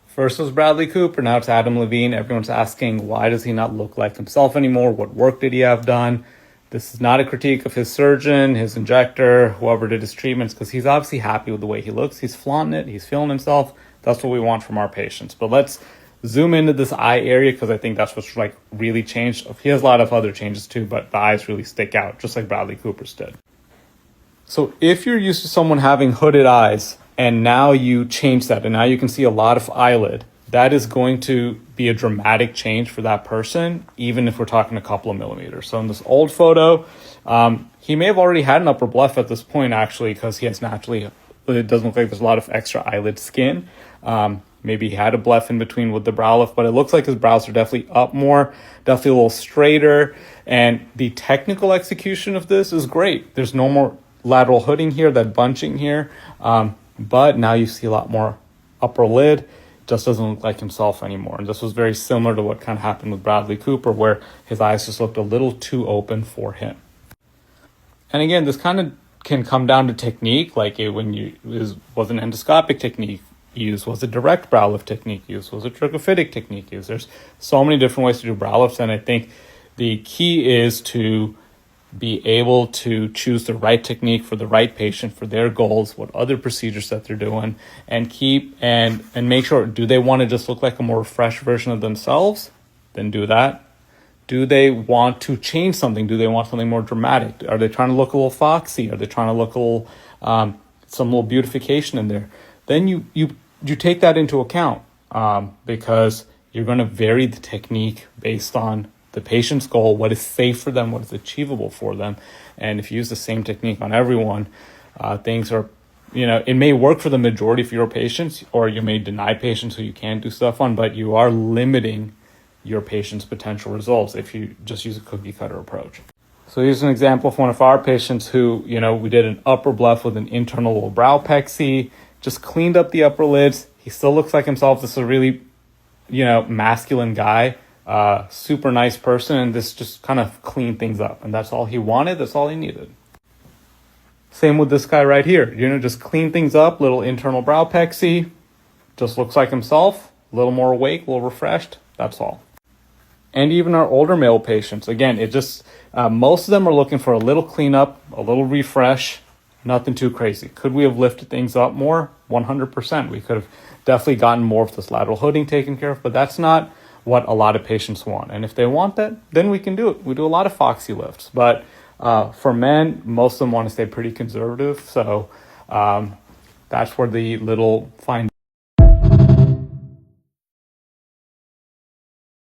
First was Bradley Cooper, now it's Adam Levine. Everyone's asking, why does he not look like himself anymore? What work did he have done? This is not a critique of his surgeon, his injector, whoever did his treatments, because he's obviously happy with the way he looks. He's flaunting it. He's feeling himself. That's what we want from our patients. But let's zoom into this eye area, because I think that's what's like really changed. He has a lot of other changes too, but the eyes really stick out, just like Bradley Cooper's did. So if you're used to someone having hooded eyes, and now you change that, and now you can see a lot of eyelid, that is going to be a dramatic change for that person, even if we're talking a couple of millimeters. So in this old photo, he may have already had an upper bleph at this point, actually, because he has naturally, it doesn't look like there's a lot of extra eyelid skin. Maybe he had a bleph in between with the brow lift, but it looks like his brows are definitely up more, definitely a little straighter. And the technical execution of this is great. There's no more lateral hooding here, that bunching here. But now you see a lot more upper lid. Just doesn't look like himself anymore. And this was very similar to what kind of happened with Bradley Cooper, where his eyes just looked a little too open for him. And again, this kind of can come down to technique, like was an endoscopic technique used, was a direct brow lift technique used, was a trichophytic technique used. There's so many different ways to do brow lifts, and I think the key is to be able to choose the right technique for the right patient, for their goals, what other procedures that they're doing, and keep and make sure, do they want to just look like a more fresh version of themselves? Then do that. Do they want to change something? Do they want something more dramatic? Are they trying to look a little foxy? Are they trying to look a little, some little beautification in there? Then you take that into account, because you're going to vary the technique based on the patient's goal, what is safe for them, what is achievable for them. And if you use the same technique on everyone, things are, it may work for the majority of your patients, or you may deny patients who you can't do stuff on, but you are limiting your patient's potential results if you just use a cookie cutter approach. So here's an example of one of our patients who, we did an upper bleph with an internal little brow pexy, just cleaned up the upper lids. He still looks like himself. This is a really, masculine guy. Super nice person, and this just kind of cleaned things up, and that's all he wanted, that's all he needed. Same with this guy right here, just clean things up, little internal brow pexy, just looks like himself, a little more awake, a little refreshed, that's all. And even our older male patients, again, it just, most of them are looking for a little cleanup, a little refresh, nothing too crazy. Could we have lifted things up more? 100%. We could have definitely gotten more of this lateral hooding taken care of, but that's not what a lot of patients want. And if they want that, then we can do it. We do a lot of foxy lifts, but for men, most of them want to stay pretty conservative. So that's where the little fine